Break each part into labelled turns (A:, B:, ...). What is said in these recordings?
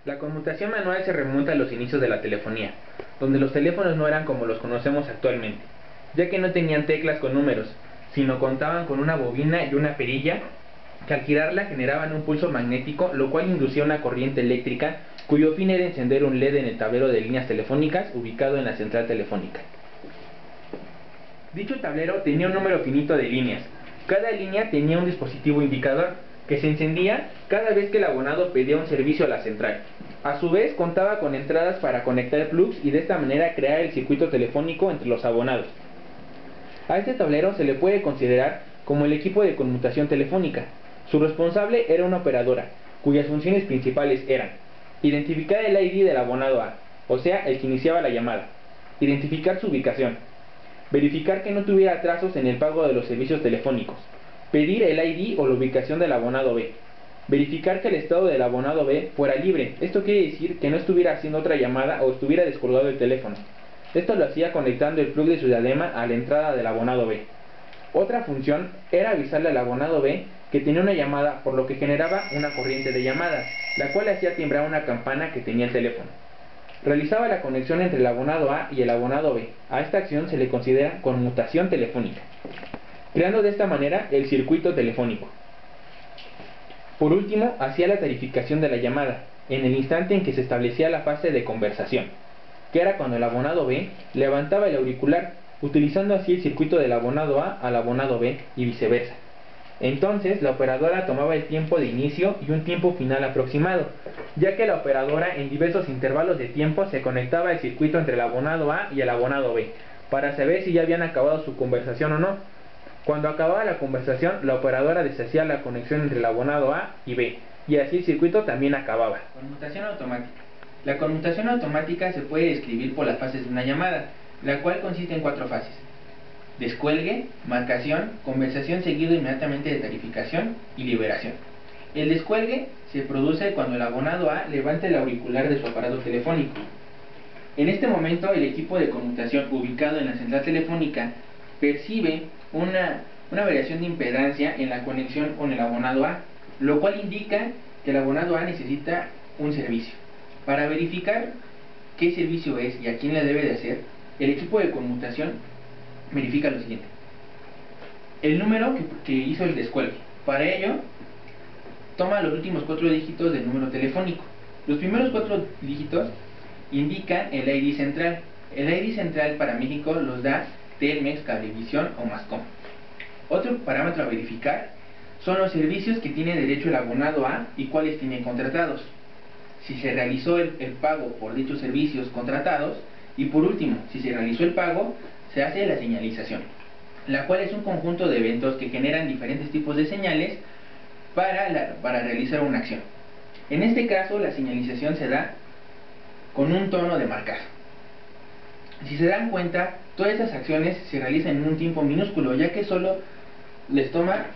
A: La conmutación manual se remonta a los inicios de la telefonía, donde los teléfonos no eran como los conocemos actualmente, ya que no tenían teclas con números, sino contaban con una bobina y una perilla que al girarla generaban un pulso magnético, lo cual inducía una corriente eléctrica cuyo fin era encender un LED en el tablero de líneas telefónicas ubicado en la central telefónica. Dicho tablero tenía un número finito de líneas. Cada línea tenía un dispositivo indicador que se encendía cada vez que el abonado pedía un servicio a la central. A su vez contaba con entradas para conectar plugs y de esta manera crear el circuito telefónico entre los abonados. A este tablero se le puede considerar como el equipo de conmutación telefónica. Su responsable era una operadora, cuyas funciones principales eran identificar el ID del abonado A, o sea, el que iniciaba la llamada, identificar su ubicación, verificar que no tuviera atrasos en el pago de los servicios telefónicos, pedir el ID o la ubicación del abonado B, verificar que el estado del abonado B fuera libre. Esto quiere decir que no estuviera haciendo otra llamada o estuviera descolgado el teléfono. Esto lo hacía conectando el plug de su diadema a la entrada del abonado B. Otra función era avisarle al abonado B que tenía una llamada, por lo que generaba una corriente de llamadas, la cual hacía timbrar una campana que tenía el teléfono. Realizaba la conexión entre el abonado A y el abonado B. A esta acción se le considera conmutación telefónica, creando de esta manera el circuito telefónico. Por último, hacía la tarificación de la llamada, en el instante en que se establecía la fase de conversación, que era cuando el abonado B levantaba el auricular, utilizando así el circuito del abonado A al abonado B y viceversa. Entonces, la operadora tomaba el tiempo de inicio y un tiempo final aproximado, ya que la operadora en diversos intervalos de tiempo se conectaba el circuito entre el abonado A y el abonado B, para saber si ya habían acabado su conversación o no. Cuando acababa la conversación, la operadora deshacía la conexión entre el abonado A y B, y así el circuito también acababa. Conmutación automática. La conmutación automática se puede describir por las fases de una llamada, la cual consiste en 4 fases: descuelgue, marcación, conversación seguido inmediatamente de tarificación y liberación. El descuelgue se produce cuando el abonado A levanta el auricular de su aparato telefónico. En este momento, el equipo de conmutación ubicado en la central telefónica percibe una variación de impedancia en la conexión con el abonado A, lo cual indica que el abonado A necesita un servicio. Para verificar qué servicio es y a quién le debe de hacer, el equipo de conmutación verifica lo siguiente: el número que hizo el descuelgue. Para ello, toma los últimos 4 dígitos del número telefónico. Los primeros 4 dígitos indican el ID central. El ID central para México los da Telmex, Cablevisión o Mascom. Otro parámetro a verificar son los servicios que tiene derecho el abonado A y cuáles tiene contratados, si se realizó el pago por dichos servicios contratados, y por último, si se realizó el pago, se hace la señalización, la cual es un conjunto de eventos que generan diferentes tipos de señales para realizar una acción. En este caso, la señalización se da con un tono de marcar. Si se dan cuenta, todas estas acciones se realizan en un tiempo minúsculo, ya que solo les toma,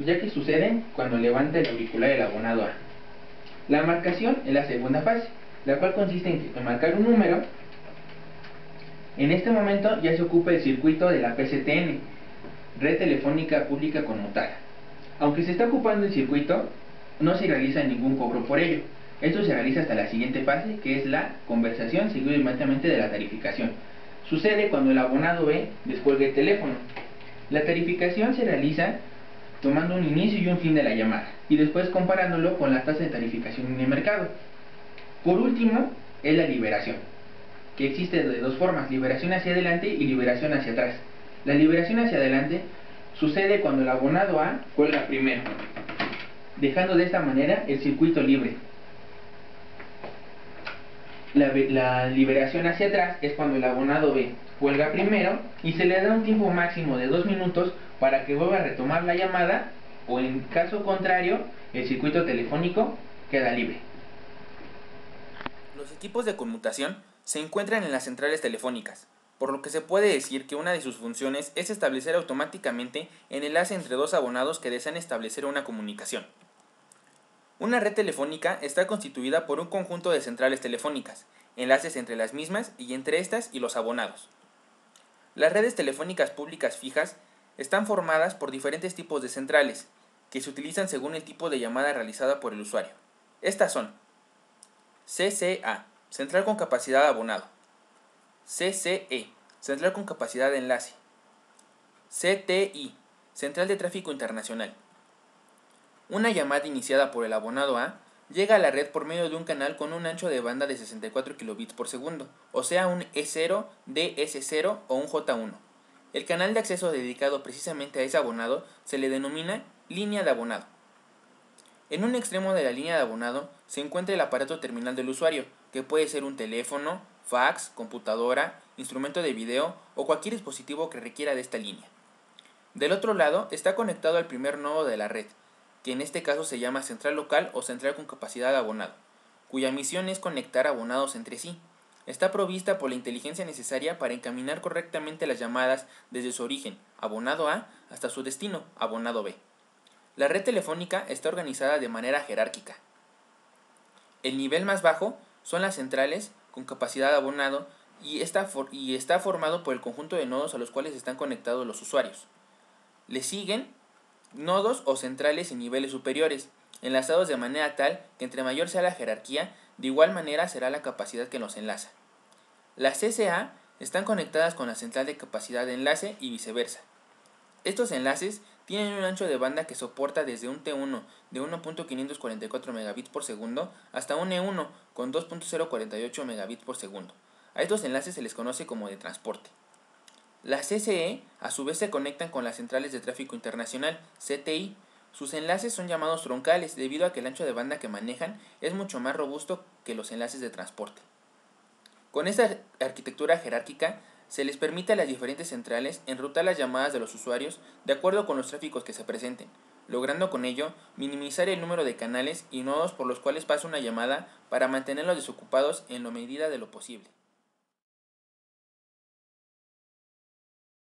A: ya que suceden cuando levanta el auricular el abonado A. La marcación es la segunda fase, la cual consiste en marcar un número. En este momento ya se ocupa el circuito de la PCTN, Red Telefónica Pública Conmutada. Aunque se está ocupando el circuito, no se realiza ningún cobro por ello. Esto se realiza hasta la siguiente fase, que es la conversación, seguido inmediatamente de la tarificación. Sucede cuando el abonado B descuelga el teléfono. La tarificación se realiza tomando un inicio y un fin de la llamada, y después comparándolo con la tasa de tarificación en el mercado. Por último, es la liberación, que existe de 2 formas: liberación hacia adelante y liberación hacia atrás. La liberación hacia adelante sucede cuando el abonado A cuelga primero, dejando de esta manera el circuito libre. La liberación hacia atrás es cuando el abonado B cuelga primero y se le da un tiempo máximo de 2 minutos para que vuelva a retomar la llamada, o en caso contrario, el circuito telefónico queda libre.
B: Los equipos de conmutación se encuentran en las centrales telefónicas, por lo que se puede decir que una de sus funciones es establecer automáticamente el enlace entre 2 abonados que desean establecer una comunicación. Una red telefónica está constituida por un conjunto de centrales telefónicas, enlaces entre las mismas y entre estas y los abonados. Las redes telefónicas públicas fijas están formadas por diferentes tipos de centrales, que se utilizan según el tipo de llamada realizada por el usuario. Estas son: CCA, central con capacidad de abonado. CCE, central con capacidad de enlace. CTI, central de tráfico internacional. Una llamada iniciada por el abonado A llega a la red por medio de un canal con un ancho de banda de 64 kilobits por segundo, o sea un E0, DS0 o un J1. El canal de acceso dedicado precisamente a ese abonado se le denomina línea de abonado. En un extremo de la línea de abonado se encuentra el aparato terminal del usuario, que puede ser un teléfono, fax, computadora, instrumento de video o cualquier dispositivo que requiera de esta línea. Del otro lado está conectado al primer nodo de la red, que en este caso se llama central local o central con capacidad de abonado, cuya misión es conectar abonados entre sí. Está provista por la inteligencia necesaria para encaminar correctamente las llamadas desde su origen, abonado A, hasta su destino, abonado B. La red telefónica está organizada de manera jerárquica. El nivel más bajo son las centrales con capacidad de abonado y está formado por el conjunto de nodos a los cuales están conectados los usuarios. Le siguen nodos o centrales en niveles superiores, enlazados de manera tal que entre mayor sea la jerarquía, de igual manera será la capacidad que los enlaza. Las CCA están conectadas con la central de capacidad de enlace y viceversa. Estos enlaces tienen un ancho de banda que soporta desde un T1 de 1.544 megabits por segundo hasta un E1 con 2.048 megabits por segundo. A estos enlaces se les conoce como de transporte. Las CCE a su vez se conectan con las centrales de tráfico internacional, CTI. Sus enlaces son llamados troncales debido a que el ancho de banda que manejan es mucho más robusto que los enlaces de transporte. Con esta arquitectura jerárquica se les permite a las diferentes centrales enrutar las llamadas de los usuarios de acuerdo con los tráficos que se presenten, logrando con ello minimizar el número de canales y nodos por los cuales pasa una llamada para mantenerlos desocupados en la medida de lo posible.